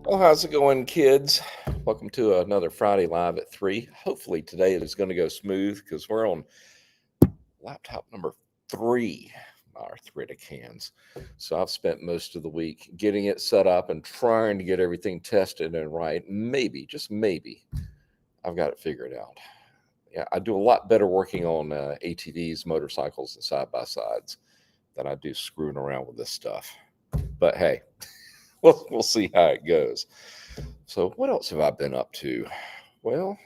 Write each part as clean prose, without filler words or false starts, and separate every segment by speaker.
Speaker 1: Well, how's it going, kids? Welcome to another Friday Live at 3. Hopefully today it is going to go smooth because we're on laptop number 3, our Threadic hands. So I've spent most of the week getting it set up and trying to get everything tested and right. Maybe, just maybe, I've got it figured out. Yeah, I do a lot better working on ATVs, motorcycles, and side-by-sides than I do screwing around with this stuff. But hey, we'll see how it goes. So what else have I been up to? Well,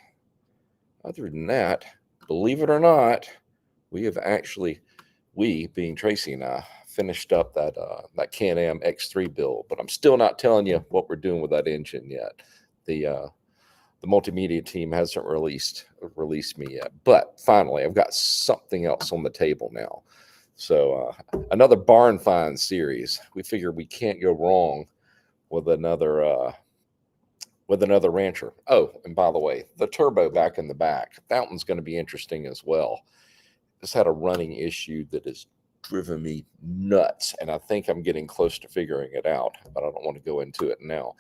Speaker 1: other than that, believe it or not, we being Tracy and I, finished up that Can-Am X3 build, but I'm still not telling you what we're doing with that engine yet. The multimedia team hasn't released me yet, but finally I've got something else on the table now. So another barn find series. We figure we can't go wrong with another rancher. Oh, and by the way, the turbo back in the back, that one's going to be interesting as well. It's had a running issue that has driven me nuts, and I think I'm getting close to figuring it out, but I don't want to go into it now.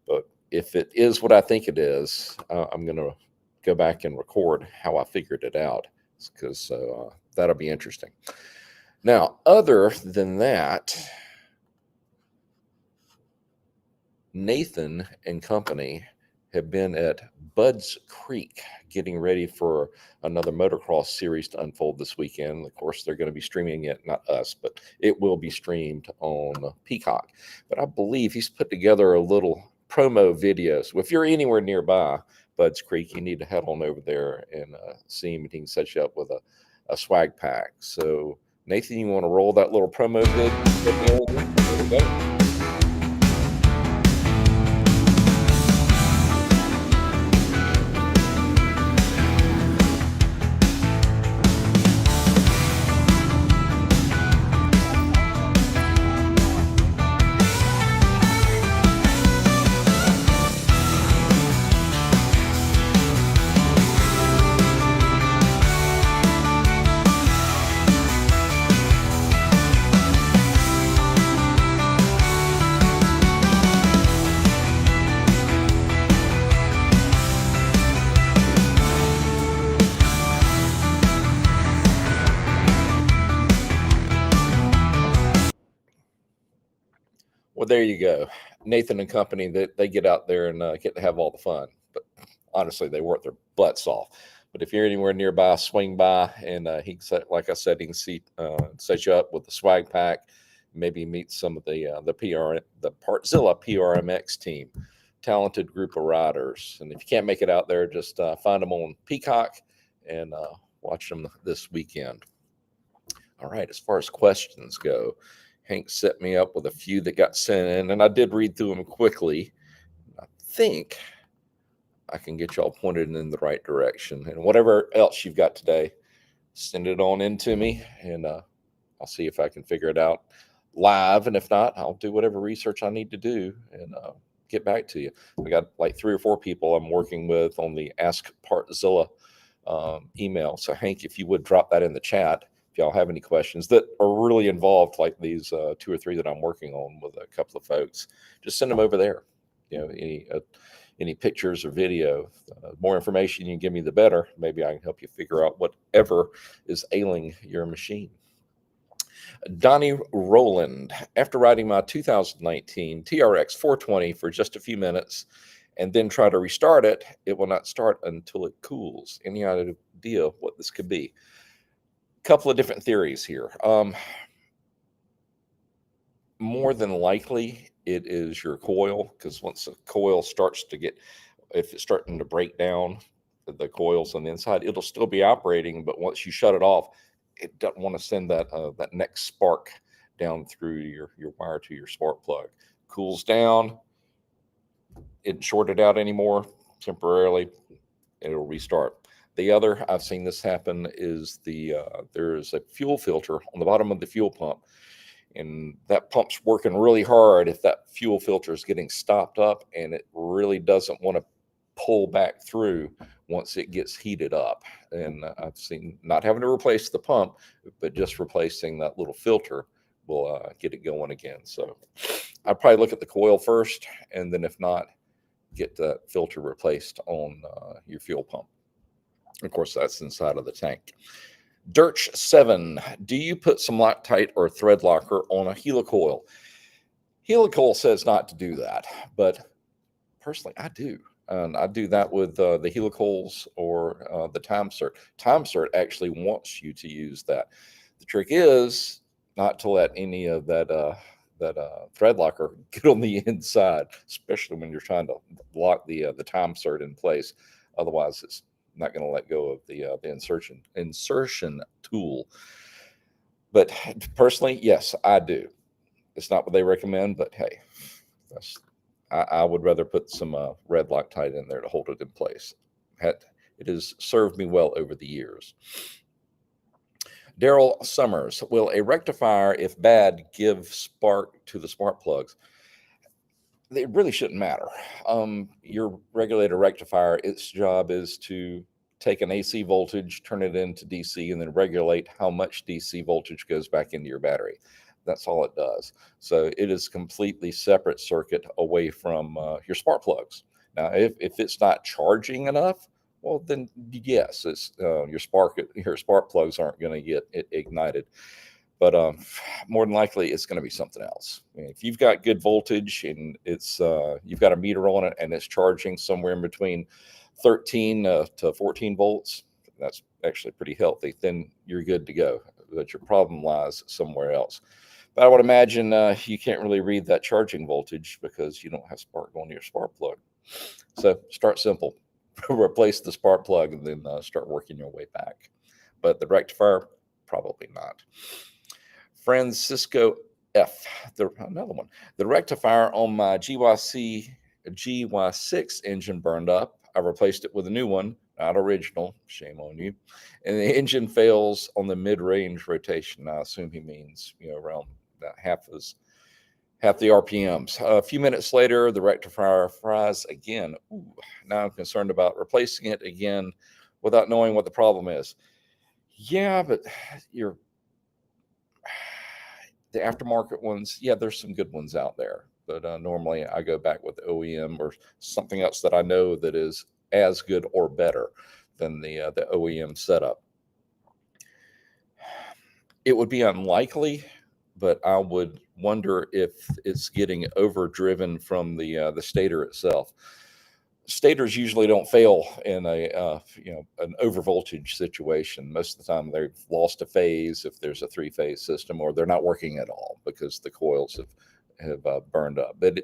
Speaker 1: But if it is what I think it is, I'm going to go back and record how I figured it out, because that'll be interesting. Now, other than that, Nathan and company have been at Bud's Creek getting ready for another motocross series to unfold this weekend. Of course, they're going to be streaming it, not us, but it will be streamed on Peacock. But I believe he's put together a little promo video. So if you're anywhere nearby Bud's Creek, you need to head on over there and see him, and he can set you up with a swag pack. So Nathan, you want to roll that little promo video? There we go. Well, there you go. Nathan and company, they get out there and get to have all the fun. But honestly, they work their butts off. But if you're anywhere nearby, swing by, and he can, like I said, he can set you up with the swag pack. Maybe meet some of the Partzilla PRMX team, talented group of riders. And if you can't make it out there, just find them on Peacock and watch them this weekend. All right, as far as questions go, Hank set me up with a few that got sent in, and I did read through them quickly. I think I can get y'all pointed in the right direction. And whatever else you've got today, send it on in to me, and I'll see if I can figure it out live. And if not, I'll do whatever research I need to do and get back to you. We got like 3 or 4 people I'm working with on the Ask Partzilla email. So Hank, if you would drop that in the chat, if y'all have any questions that are really involved, like these 2 or 3 that I'm working on with a couple of folks, just send them over there. You know, any pictures or video, more information you can give me, the better. Maybe I can help you figure out whatever is ailing your machine. Donnie Rowland, after riding my 2019 TRX 420 for just a few minutes and then try to restart it, it will not start until it cools. Any idea what this could be? A couple of different theories here. More than likely, it is your coil, because once the coil starts to get, if it's starting to break down, the coils on the inside, it'll still be operating, but once you shut it off, it doesn't want to send that that next spark down through your wire to your spark plug. Cools down, it shorted out anymore temporarily, it'll restart. The other, I've seen this happen, is there's a fuel filter on the bottom of the fuel pump, and that pump's working really hard. If that fuel filter is getting stopped up, and it really doesn't want to pull back through once it gets heated up. And I've seen, not having to replace the pump, but just replacing that little filter will get it going again. So I'd probably look at the coil first, and then if not, get that filter replaced on your fuel pump. Of course, that's inside of the tank. Dirch7, do you put some Loctite or thread locker on a helicoil? Helicoil says not to do that, but personally, I do. And I do that with the helicoils or the TimeCert. TimeCert actually wants you to use that. The trick is not to let any of that thread locker get on the inside, especially when you're trying to lock the TimeCert in place. Otherwise, it's not going to let go of the insertion tool. But personally, yes, I do. It's not what they recommend, but hey, I would rather put some red Loctite in there to hold it in place. It has served me well over the years. Daryl Summers, will a rectifier, if bad, give spark to the spark plugs? It really shouldn't matter. Your regulator rectifier, its job is to take an AC voltage, turn it into DC, and then regulate how much DC voltage goes back into your battery. That's all it does. So it is a completely separate circuit away from your spark plugs. Now, if it's not charging enough, well, then yes, it's your spark plugs aren't going to get ignited. But more than likely, it's going to be something else. I mean, if you've got good voltage and it's you've got a meter on it and it's charging somewhere in between 13 to 14 volts, that's actually pretty healthy. Then you're good to go. But your problem lies somewhere else. But I would imagine you can't really read that charging voltage because you don't have spark going to your spark plug. So start simple. Replace the spark plug and then start working your way back. But the rectifier, probably not. Francisco F, another one. The rectifier on my GY6 engine burned up. I replaced it with a new one, not original. Shame on you. And the engine fails on the mid-range rotation. I assume he means, around half the RPMs. A few minutes later, the rectifier fries again. Ooh, now I'm concerned about replacing it again without knowing what the problem is. Yeah, but the aftermarket ones, yeah, there's some good ones out there. But normally I go back with OEM or something else that I know that is as good or better than the OEM setup. It would be unlikely, but I would wonder if it's getting overdriven from the stator itself. Stators usually don't fail in an overvoltage situation. Most of the time they've lost a phase if there's a three-phase system, or they're not working at all because the coils have burned up. But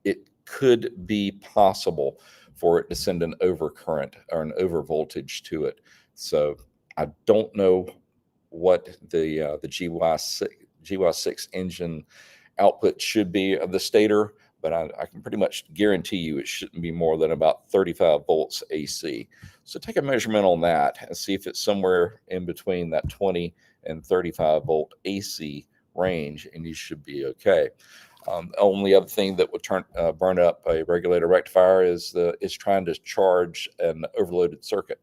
Speaker 1: it could be possible for it to send an overcurrent or an overvoltage to it. So I don't know what the GY6 engine output should be of the stator, but I can pretty much guarantee you it shouldn't be more than about 35 volts AC. So take a measurement on that and see if it's somewhere in between that 20 and 35 volt AC range, and you should be okay. Only other thing that would burn up a regulator rectifier is trying to charge an overloaded circuit.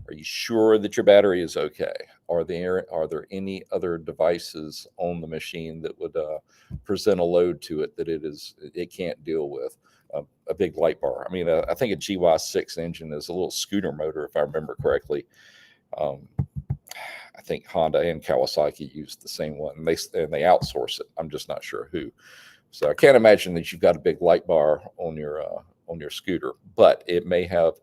Speaker 1: Are you sure that your battery is okay? Are there any other devices on the machine that would present a load to it that it can't deal with? A big light bar. I mean, I think a GY6 engine is a little scooter motor, if I remember correctly. I think Honda and Kawasaki use the same one, and they outsource it. I'm just not sure who. So I can't imagine that you've got a big light bar on your on your scooter, but it may have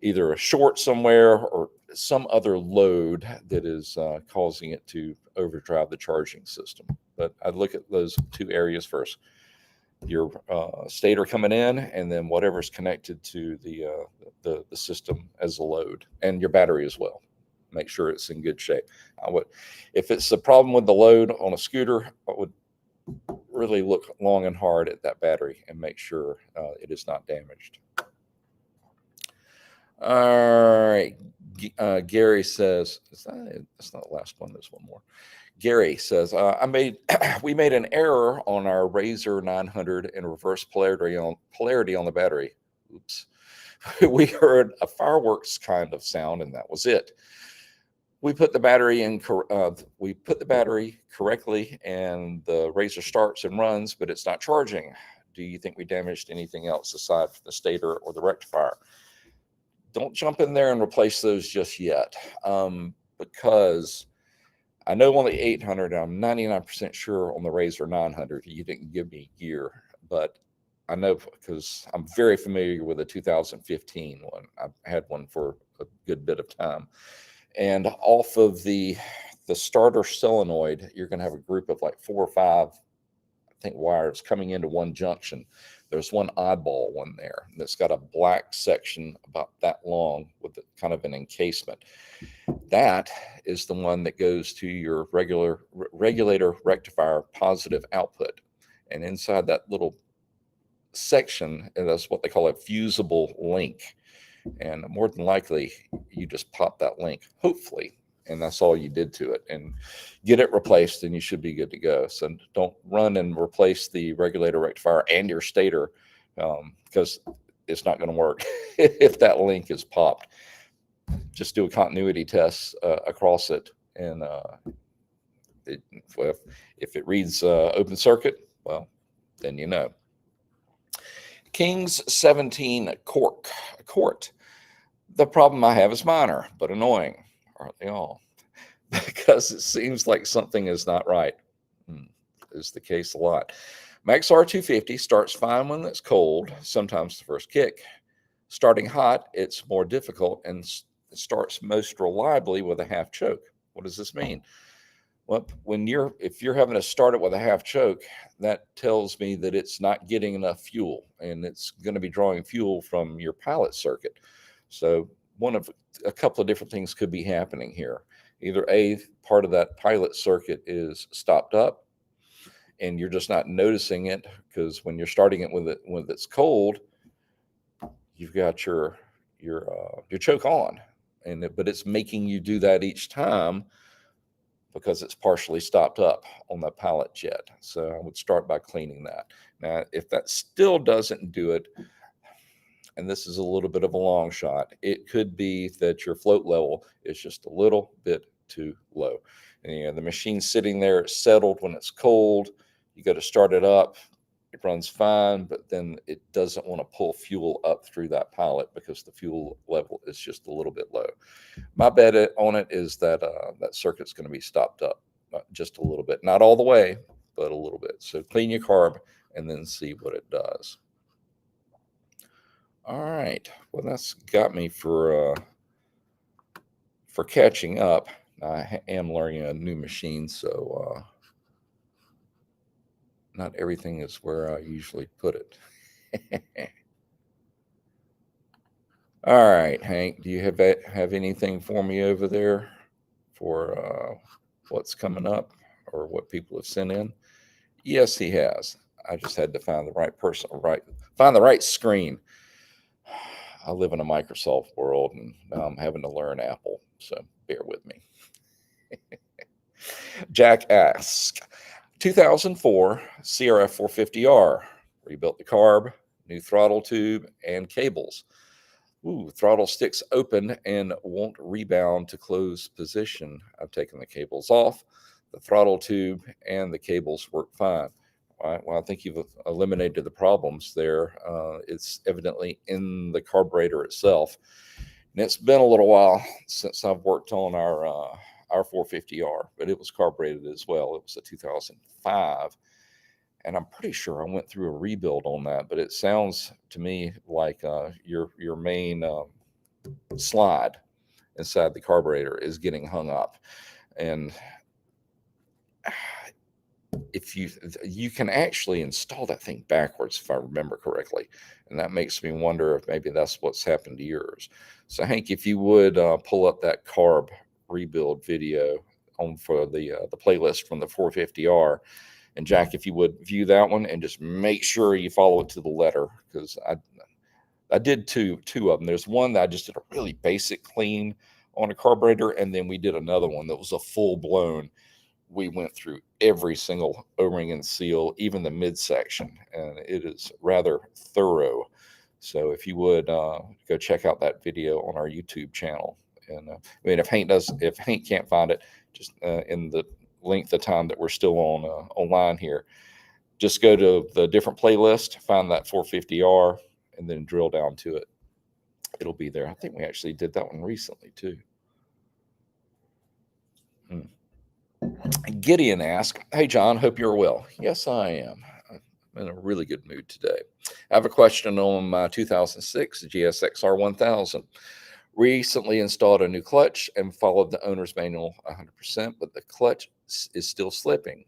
Speaker 1: either a short somewhere or some other load that is causing it to overdrive the charging system. But I'd look at those two areas first: your stator coming in, and then whatever's connected to the system as a load, and your battery as well. Make sure it's in good shape. If it's a problem with the load on a scooter, I would really look long and hard at that battery and make sure it is not damaged. All right. Gary says, that's not the last one. There's one more. Gary says, we made an error on our Razor 900 and reverse polarity on the battery. Oops. We heard a fireworks kind of sound, and that was it. We put the battery in. We put the battery correctly, and the Razor starts and runs, but it's not charging. Do you think we damaged anything else aside from the stator or the rectifier? Don't jump in there and replace those just yet, because I know on the 800, I'm 99% sure on the Razor 900, you didn't give me gear, but I know because I'm very familiar with the 2015 one. I've had one for a good bit of time. And off of the starter solenoid, you're going to have a group of like 4 or 5, I think, wires coming into one junction. There's one oddball one there that's got a black section about that long with kind of an encasement. That is the one that goes to your regulator rectifier positive output. And inside that little section, and that's what they call a fusible link. And more than likely, you just pop that link, hopefully, and that's all you did to it, and get it replaced, and you should be good to go. So don't run and replace the regulator rectifier and your stator, because it's not going to work if that link is popped. Just do a continuity test across it, and if it reads open circuit, well, then you know. Kings 17 Court. The problem I have is minor, but annoying. Aren't they all? Because it seems like something is not right. Is the case a lot. Max R250 starts fine when it's cold, sometimes the first kick. Starting hot, it's more difficult, and it starts most reliably with a half choke. What does this mean? Well, if you're having to start it with a half choke, that tells me that it's not getting enough fuel, and it's going to be drawing fuel from your pilot circuit. So a couple of different things could be happening here. Either A, part of that pilot circuit is stopped up, and you're just not noticing it, because when you're starting it when it's cold, you've got your choke on, but it's making you do that each time because it's partially stopped up on the pilot jet. So I would start by cleaning that. Now, if that still doesn't do it, and this is a little bit of a long shot, it could be that your float level is just a little bit too low. And the machine's sitting there, it's settled when it's cold. You got to start it up. It runs fine, but then it doesn't want to pull fuel up through that pilot because the fuel level is just a little bit low. My bet on it is that that circuit's going to be stopped up just a little bit. Not all the way, but a little bit. So clean your carb and then see what it does. All right. Well, that's got me for catching up. I am learning a new machine, so not everything is where I usually put it. All right, Hank, do you have anything for me over there for what's coming up or what people have sent in? Yes, he has. I just had to find the right person, find the right screen. I live in a Microsoft world, and now I'm having to learn Apple, so bear with me. Jack asks, 2004 CRF 450R, rebuilt the carb, new throttle tube, and cables. Throttle sticks open and won't rebound to close position. I've taken the cables off. The throttle tube and the cables work fine. All right, well, I think you've eliminated the problems there. It's evidently in the carburetor itself. And it's been a little while since I've worked on our 450R, but it was carbureted as well. It was a 2005. and I'm pretty sure I went through a rebuild on that, but it sounds to me like your main slide inside the carburetor is getting hung up. And if you can actually install that thing backwards, if I remember correctly, and that makes me wonder if maybe that's what's happened to yours. So Hank, if you would pull up that carb rebuild video on for the playlist from the 450R, and Jack, if you would view that one and just make sure you follow it to the letter, because I did two of them. There's one that I just did a really basic clean on a carburetor, and then we did another one that was a full blown. We went through every single O-ring and seal, even the midsection, and it is rather thorough. So if you would go check out that video on our YouTube channel, and I mean, if Hank can't find it, just in the length of time that we're still on online here, just go to the different playlist, find that 450R, and then drill down to it. It'll be there. I think we actually did that one recently too. Gideon asked, "Hey John, hope you're well." Yes, I am. I'm in a really good mood today. I have a question on my 2006 GSX-R 1000. Recently installed a new clutch and followed the owner's manual 100%, but the clutch is still slipping.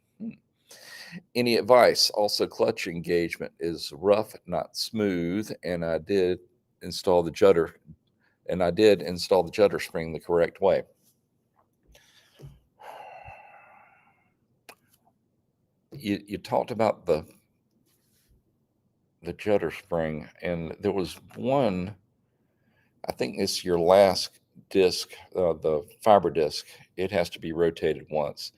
Speaker 1: Any advice? Also, clutch engagement is rough, not smooth, and I did install the judder spring the correct way. You talked about the judder spring, and there was one, I think it's your last disc, the fiber disc. It has to be rotated once.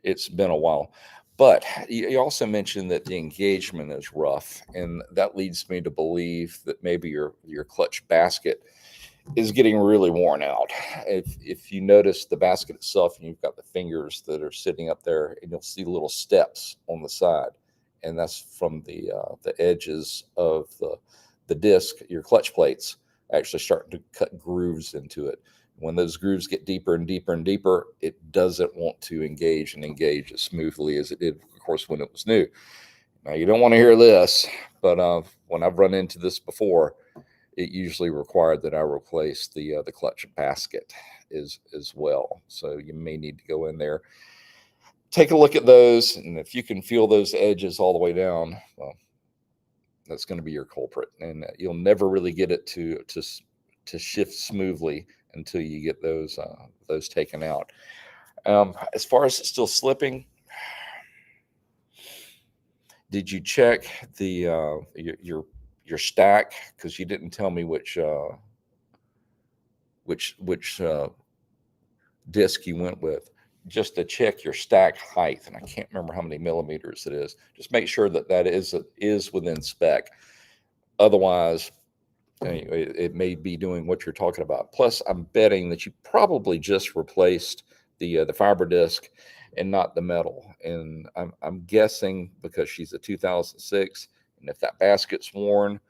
Speaker 1: It's been a while. But you also mentioned that the engagement is rough, and that leads me to believe that maybe your clutch basket is getting really worn out. If you notice the basket itself, and you've got the fingers that are sitting up there, and you'll see little steps on the side, and that's from the edges of the disc. Your clutch plates actually starting to cut grooves into it. When those grooves get deeper and deeper and deeper, it doesn't want to engage as smoothly as it did, of course, when it was new. Now, you don't want to hear this, but when I've run into this before, it usually required that I replace the clutch basket as well. So you may need to go in there, take a look at those, and if you can feel those edges all the way down, well, that's going to be your culprit, and you'll never really get it to shift smoothly until you get those taken out. As far as it's still slipping, did you check the your stack? Because you didn't tell me which disc you went with. Just to check your stack height, and I can't remember how many millimeters it is. Just make sure that is within spec. Otherwise, it may be doing what you're talking about. Plus, I'm betting that you probably just replaced the fiber disc and not the metal. And I'm guessing because she's a 2006, and if that basket's worn,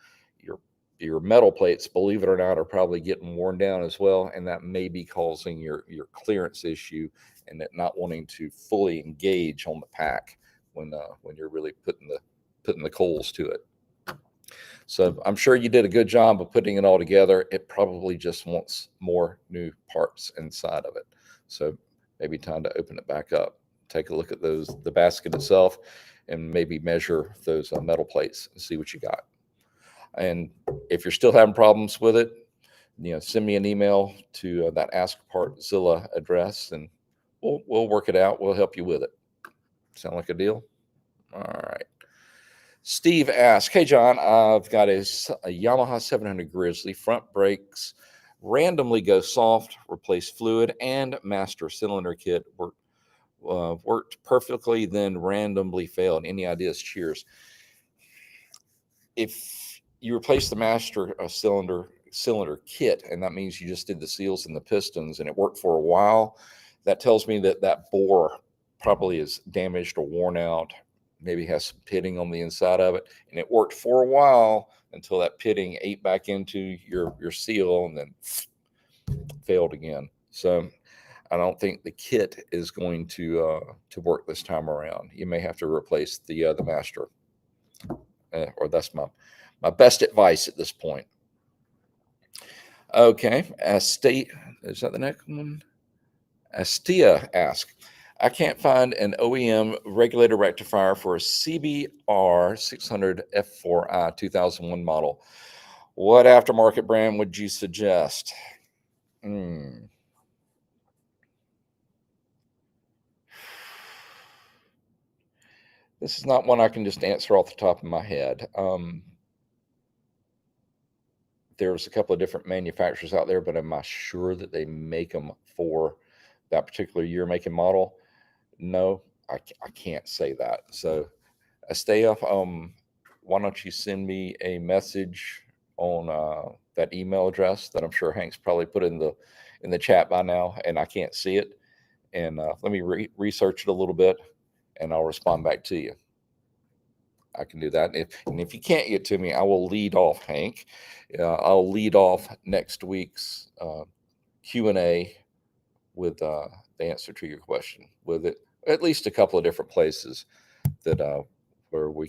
Speaker 1: your metal plates, believe it or not, are probably getting worn down as well, and that may be causing your clearance issue and it not wanting to fully engage on the pack when you're really putting the coals to it. So I'm sure you did a good job of putting it all together. It probably just wants more new parts inside of it. So maybe time to open it back up. Take a look at the basket itself, and maybe measure those metal plates and see what you got. And if you're still having problems with it, send me an email to that Ask Partzilla address, and we'll work it out. We'll help you with it. Sound like a deal? All right. Steve asked, "Hey John, I've got a Yamaha 700 Grizzly. Front brakes randomly go soft. Replace fluid and master cylinder kit. Worked perfectly, then randomly failed. Any ideas? Cheers." If you replace the master cylinder kit, and that means you just did the seals and the pistons, and it worked for a while, that tells me that bore probably is damaged or worn out. Maybe has some pitting on the inside of it, and it worked for a while until that pitting ate back into your seal and then failed again. So I don't think the kit is going to work this time around. You may have to replace the master, or that's my best advice at this point. Okay, Estate, is that the next one? Astia asks, I can't find an OEM regulator rectifier for a CBR 600 F4i 2001 model. What aftermarket brand would you suggest? This is not one I can just answer off the top of my head. There's a couple of different manufacturers out there, but I'm not sure that they make them for that particular year, make, and model. No, I can't say that. So, Astea, why don't you send me a message on that email address that I'm sure Hank's probably put in the chat by now, and I can't see it. And let me research it a little bit, and I'll respond back to you. I can do that. And if you can't get to me, I will lead off, Hank. I'll lead off next week's Q&A with the answer to your question, with it at least a couple of different places that where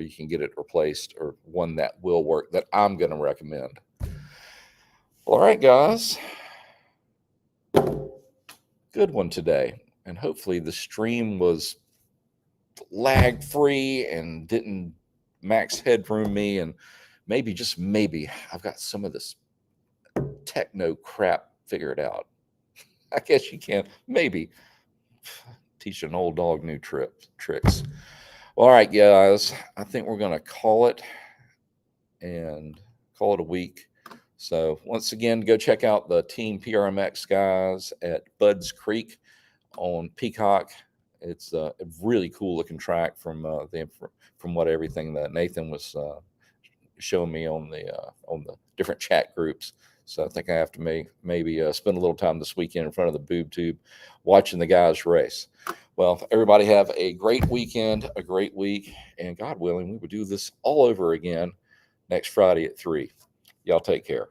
Speaker 1: you can get it replaced, or one that will work that I'm going to recommend. All right, guys. Good one today. And hopefully the stream was lag free and didn't max headroom me, and maybe, just maybe, I've got some of this techno crap figured out. I guess you can maybe teach an old dog new tricks. All right, guys, I think we're gonna call it a week. So once again, go check out the Team PRMX guys at Budds Creek on Peacock. It's a really cool looking track from what everything that Nathan was showing me on the different chat groups. So I think I have to maybe spend a little time this weekend in front of the boob tube watching the guys race. Well, everybody have a great weekend, a great week, and God willing, we will do this all over again next Friday at 3. Y'all take care.